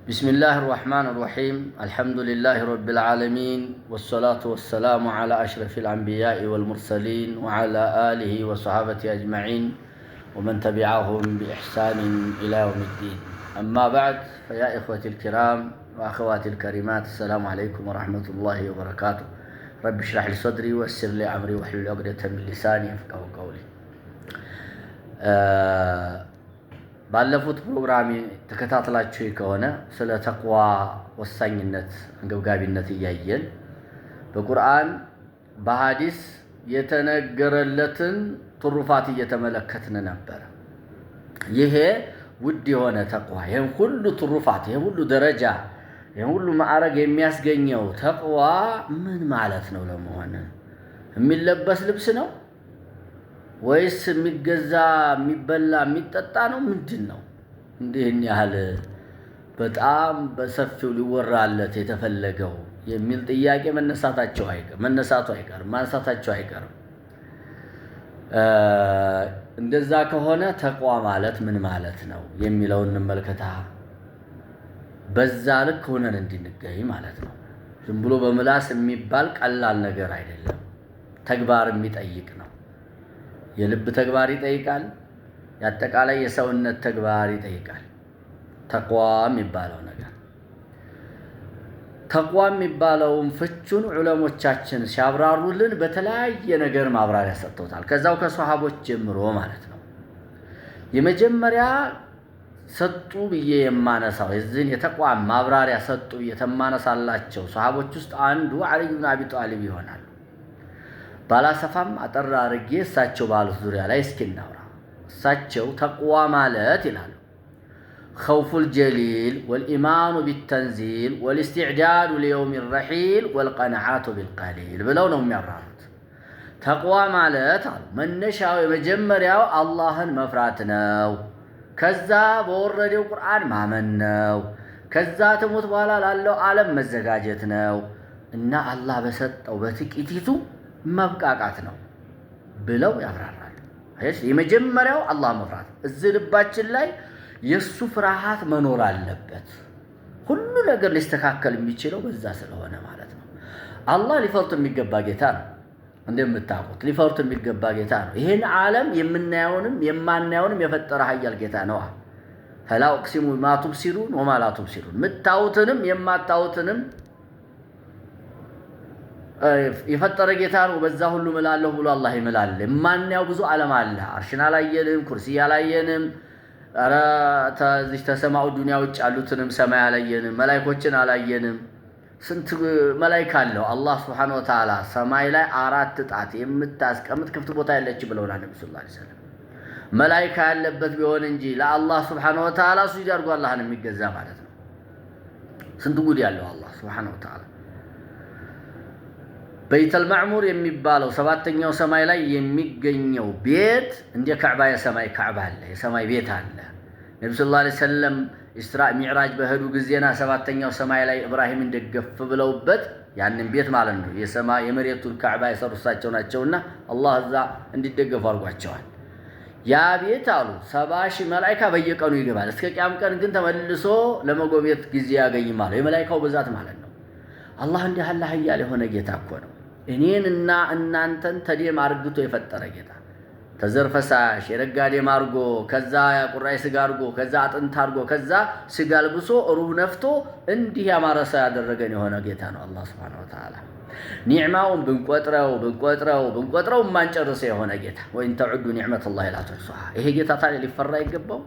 بسم الله الرحمن الرحيم الحمد لله رب العالمين والصلاة والسلام على أشرف الأنبياء والمرسلين وعلى آله وصحابته أجمعين ومن تبعهم بإحسان إلى يوم الدين. أما بعد فيا إخوتي الكرام وأخواتي الكريمات، السلام عليكم ورحمة الله وبركاته. رب اشرح لي صدري ويسر لي أمري واحلل عقدة من لساني يفقهوا قولي. ባለፉት ፕሮግራም ተከታትላችሁ ከሆነ ስለ ተቅዋ ወሳኝነት አንገብጋቢነት እያየን በቁርአን በሐዲስ የተነገረለትን ትሩፋት እየተመለከትን ነበር። ይሄ ውድ የሆነ ተቅዋ፣ ይሄን ሁሉ ትሩፋት፣ ይሄን ሁሉ ደረጃ፣ ይሄን ሁሉ ማዕረግ የሚያስገኘው ተቅዋ ምን ማለት ነው? ለመሆን የሚለበስ ልብስ ነው ወይስ የሚገዛ የሚበላ የሚጠጣ ነው? ምንድነው? እንዲህን ያህል በጣም በሰፊው ሊወራለት የተፈለገው የሚል ጥያቄ ማንሳታቸው አይቀርም። እንደዛ ከሆነ ተቅዋ ማለት ምን ማለት ነው የሚለውን እንመልከታ። በዛ ልክ ሆነን እንድንገኝ ማለት ነው። ዝም ብሎ በምላስ የሚባል ቀላል ነገር አይደለም። ተግባር የሚጠይቅ ነው። የልብ ተግባር ይጠይቃል። ያጠቃላይ የሰውነት ተግባር ይጠይቃል። ተቅዋ የሚባለው ነገር ተቅዋ የሚባለውን ፍቹን ዑለሞቻችን ሲያብራሩልን በተለያየ ነገር ማብራሪያ ሰጥተውታል። ከዛው ከሷሃቦች ጀምሮ ማለት ነው። የመጀመሪያ ሰጡ ብዬ የማነሳው የዚህን የተቅዋ ማብራሪያ ሰጡ የተማነሳላቸው ሷሃቦች ውስጥ አንዱ አሊ ኢብኑ አቢ ጣሊብ ይሆናል። ባላሰፋም አጠር አድርጌ እሳቸው ባሉት ዙሪያ ላይ እስኪ እናውራ። እሳቸው ተቅዋ ማለት ይላሉ ኸውፉል ጀሊል ወልኢማኑ ቢተንዚል ወልእስቲዕዳዱ ሊየውም ረሒል ወልቀነዓቱ ቢልቀሊል ብለው ነው የሚያብራሩት። ተቅዋ ማለት አሉ መነሻው የመጀመሪያው አላህን መፍራት ነው። ከዛ በወረደው ቁርአን ማመን ነው። ከዛ ትሞት በኋላ ላለው ዓለም መዘጋጀት ነው እና አላህ በሰጠው በጥቂቲቱ መብቃቃት ነው ብለው ያብራራሉ። የመጀመሪያው አላህ መፍራት፣ እዚህ ልባችን ላይ የሱ ፍርሃት መኖር አለበት። ሁሉ ነገር ሊስተካከል የሚችለው በዛ ስለሆነ ማለት ነው። አላህ ሊፈሩት የሚገባ ጌታ ነው። እንደምታውቁት ሊፈሩት የሚገባ ጌታ ነው። ይሄን ዓለም የምናየውንም የማናየውንም የፈጠረ ኃያል ጌታ ነው። ፈላ ኡቅሲሙ ቢማ ቱብሲሩን ወማ ላ ቱብሲሩን፣ የምታዩትንም የማታዩትንም የፈጠረ ጌታ ነው። በዛ ሁሉ እምላለሁ ብሎ አላህ ይምላል። የማናየው ብዙ ዓለም አለ። አርሽን አላየንም፣ ኩርሲይ አላየንም፣ ተሰማው ዱንያ ውጭ ያሉትንም ሰማይ አላየንም፣ መላእክቶችን አላየንም። ስንት መላእክት አለው አላህ Subhanahu Wa Ta'ala። ሰማይ ላይ 4 ጣት የምታስቀምጥ ክፍት ቦታ ያለች ብለውናል ነብዩ ሰለላሁ ዐለይሂ ወሰለም። መላእክት ያለበት ቢሆን እንጂ ለአላህ Subhanahu Wa Ta'ala ሱጁድ አድርጎ አላህን የሚገዛ ማለት ነው። ስንት ጉድ ያለው አላህ Subhanahu Wa Ta'ala። በይተል ማዕሙር የሚባለው 7ኛው ሰማይ ላይ የሚገኘው ቤት እንደ ካዕባ የሰማይ ካዕባ አለ፣ የሰማይ ቤት አለ። ነብዩ ሰለላሁ ዐለይሂ ወሰለም ኢስራእ ሚዕራጅ በሄዱ ጊዜና 7ኛው ሰማይ ላይ ኢብራሂም እንደገፍ ብለውበት ያንን ቤት ማለት ነው የሰማይ የመሬቱን ካዕባ የሰሩ እሳቸው ናቸውና አላህ እዛ እንዲደገፉ አድርጓቸዋል። ያ ቤት አሉ 70,000 መላእክት በየቀኑ ይገባል። እስከ ቂያም ቀን ግን ተመልሶ ለመጎብኘት ጊዜ ያገኝማል። የመላእክታው ብዛት ማለት ነው። አላህ እንዲህ ያለ ኃያል የሆነ ጌታ እኮ ነው። እኔንና እናንተን ተደም አርግቶ የፈጠረ ጌታ፣ ተዘር ፈሳሽ የረጋ ደም አርጎ ከዛ ቁራይ ስጋ አርጎ ከዛ አጥንት አርጎ ከዛ ስጋ ልብሶ ሩህ ነፍቶ እንዲህ ያማረሰ ያደረገን የሆነ ጌታ ነው አላህ Subhanahu Wa Ta'ala። ኒዕማውን ብንቆጥረው ማንጨርሰው የሆነ ጌታ። ወይን ተዑዱ ኒዕመተላሂ ላ ትሕሱሃ። ይሄ ጌታ ታዲያ ሊፈራ ይገባው።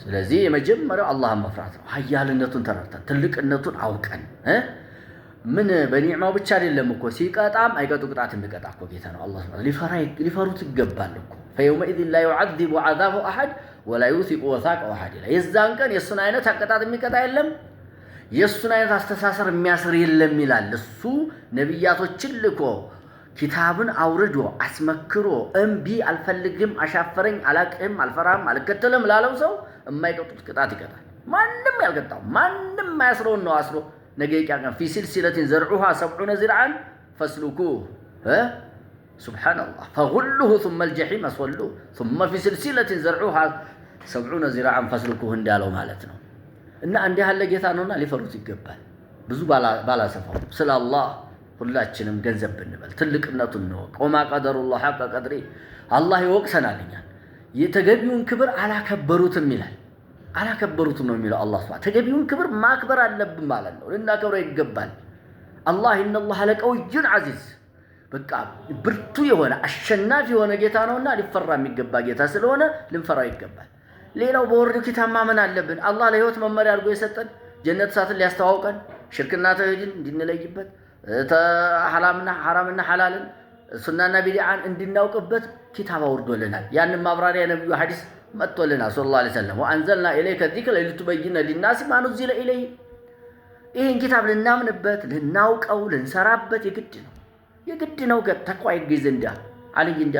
ስለዚህ የመጀመሪያው አላህን መፍራት ነው። ኃያልነቱን ተረድተን ትልቅነቱን አውቀን ምን በኒዕማው ብቻ አይደለም እኮ ሲቀጣም አይቀጡ ቅጣት የሚቀጣ እኮ ጌታ ነው አላህ Subhanahu ሊፈሩት ይገባል እኮ። فيومئذ لا يعذب عذابه أحد ولا يوثق وثاقه أحد። የዛን ቀን የሱን አይነት አቀጣጥ የሚቀጣ የለም፣ የሱን አይነት አስተሳሰር የሚያስር የለም ይላል። እሱ ነብያቶችን ልኮ ኪታብን አውርዶ አስመክሮ እምቢ አልፈልግም፣ አሻፈረኝ፣ አላቅህም፣ አልፈራም፣ አልከተልም ላለው ሰው የማይቀጡት ቅጣት ይቀጣል። ማንም ያልቀጣው ማንም ማያስረውን ነው አስሮ ነገ ይቃቀም في سلسلة زرعها 70 ذراعا فاسلكوه سبحان الله فغلوه ثم الجحيم صلوه ثم في سلسلة زرعها 70 ذراعا فاسلكوه እንዳለው ማለት ነው። እና እንዲህ ያለ ጌታ ነውና ሊፈሩት ይገባል። ብዙ ባላሰፋው ስለ አላህ ሁላችንም ገንዘብ ብንበል ትልቅነቱን ነው። ወማ ቀደሩላህ ሐቀ ቀድሪ አላህ ይወቅሰናል። እኛን የተገቢውን ክብር አላከበሩትም ይላል። አላከበሩትም ነው የሚለው አላህ ሱብሓነሁ ተገቢውን ክብር ማክበር አለብን ማለት ነው። ልናከብረው ይገባል። አላህ ኢነላህ ለቀውዩን ዐዚዝ በቃ ብርቱ የሆነ አሸናፊ የሆነ ጌታ ነውና ሊፈራ የሚገባ ጌታ ስለሆነ ልንፈራው ይገባል። ሌላው በወርዱ ኪታብ ማመን አለብን። አላህ ለህይወት መመሪያ አድርጎ የሰጠን ጀነት እሳትን ሊያስተዋውቀን ሽርክና ተውሂድን እንድንለይበት ሐራምና ሐላልን ሱናና ቢድዓን እንድናውቅበት ኪታብ አውርዶልናል። ያንን ማብራሪያ የነብዩ ሐዲስ መጥቶልናል ሰለላሁ ዐለይሂ ወሰለም ወአንዘልና ኢለይከ ዚክረ ሊቱበይነ ሊናሲ ማ ኑዚለ ኢለይሂ ይህን ኪታብ ልናምንበት ልናውቀው ልንሰራበት የግድ ነው። ተቅዋ ይገኝ ዘንዳ አልይ ብን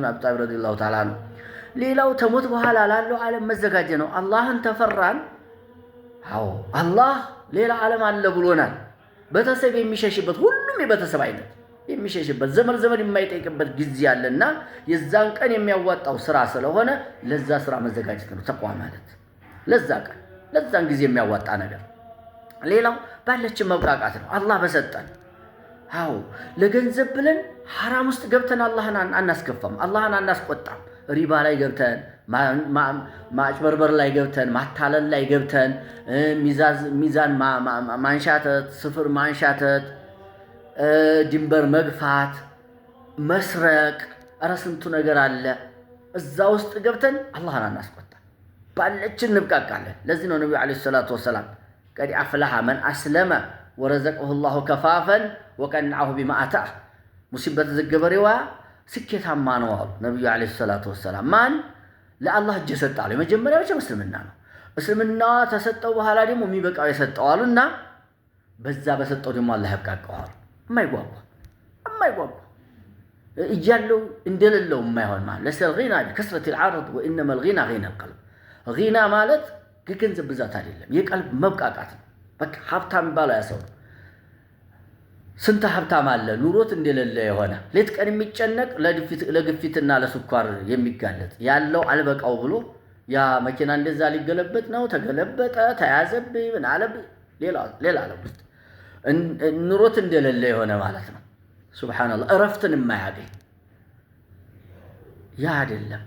አቢ ጣሊብ ረዲየላሁ ተዓላ ነው። ሌላው ተሞት በኋላ ላለው ዓለም መዘጋጀ ነው። አላህን ተፈራን። አዎ አላህ ሌላ ዓለም አለ ብሎናል። ቤተሰብ የሚሸሽበት ሁሉም የቤተሰብ አይነት የሚሸሽበት ዘመን የማይጠይቅበት ጊዜ አለና የዛን ቀን የሚያዋጣው ስራ ስለሆነ ለዛ ስራ መዘጋጀት ነው ተቅዋ ማለት። ለዛ ቀን ለዛን ጊዜ የሚያዋጣ ነገር። ሌላው ባለችን መብቃቃት ነው። አላህ በሰጠን አዎ ለገንዘብ ብለን ሐራም ውስጥ ገብተን አላህን አናስከፋም፣ አላህን አናስቆጣም። ሪባ ላይ ገብተን ማጭበርበር ላይ ገብተን ማታለል ላይ ገብተን ሚዛን ማንሻተት፣ ስፍር ማንሻተት፣ ድንበር መግፋት፣ መስረቅ፣ ኧረ ስንቱ ነገር አለ። እዛ ውስጥ ገብተን አላህን አናስቆጣም፣ ባለችን እንብቃቃለን። ለዚህ ነው ነብዩ አለይሂ ሰላቱ ወሰላም ቀድ አፍለሐ መን አስለመ ወረዘቀሁ ላሁ ከፋፈን ወቀንዐሁ ቢማ አታህ ሙሲበት ዘገበሬዋ ስኬታማ ነው አሉ ነብዩ አለይሂ ሰላቱ ወሰላም። ማን ለአላህ እጅ ሰጣሉ። የመጀመሪያው እስልምና ነው። እስልምና ተሰጠው በኋላ ደግሞ የሚበቃው የሰጠው አሉና በዛ በሰጠው ደግሞ አላህ ያብቃቀዋል። የማይጓጓ እያለው እንደሌለው የማይሆን ማለት ለሰል ጊና ከስረት العرض وانما الغنى غنى القلب ጊና ማለት ከገንዘብ ብዛት አይደለም፣ የቀልብ መብቃቃት ነው። በቃ ሀብታም ባለው ያሰው ስንት ሀብታም አለ ኑሮት እንደሌለ የሆነ ሌት ቀን የሚጨነቅ ለግፊትና ለስኳር የሚጋለጥ ያለው አልበቃው ብሎ ያ መኪና እንደዛ ሊገለበጥ ነው ተገለበጠ ተያዘብኝ ምን አለብ ሌላ አለ ውስጥ ኑሮት እንደሌለ የሆነ ማለት ነው። ሱብሃንአላህ እረፍትን የማያገኝ ያ አይደለም።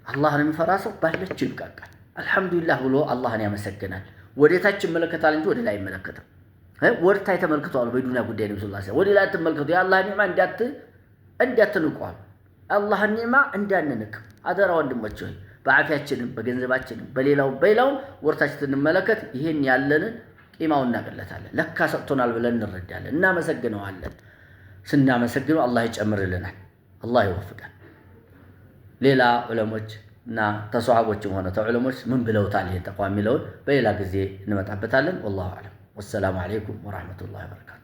አላህን የሚፈራ ሰው ባለችው ይብቃቃል። አልሐምዱሊላህ ብሎ አላህን ያመሰግናል። ወደታች ይመለከታል እንጂ ወደ ላይ አይመለከትም። ወደታይ ተመልክቷል። በዱንያ ጉዳይ ነው ሰለላሁ ዐለይሂ ወሰለም ወደ ላይ ተመልክቶ የአላህ ኒዕማ እንዳትንቋል። አላህ ኒዕማ እንዳንንቅ አደራ ወንድሞች ሆይ በአፊያችንም በገንዘባችንም በሌላው ወርታች እንመለከት። ይሄን ያለንን ቂማውን እናቀለታለን። ለካ ሰጥቶናል ብለን እንረዳለን፣ እናመሰግነዋለን። ስናመሰግነው አላህ ይጨምርልናል። አላህ ይወፍቀን። ሌላ ዑለሞች እና ተሷሃቦችም ሆነ ተዑለሞች ምን ብለውታል ይሄን ተቋም የሚለውን በሌላ ጊዜ እንመጣበታለን። ወላሁ አዕለም። ወሰላሙ አለይኩም ወራህመቱላሂ ወበረካቱ።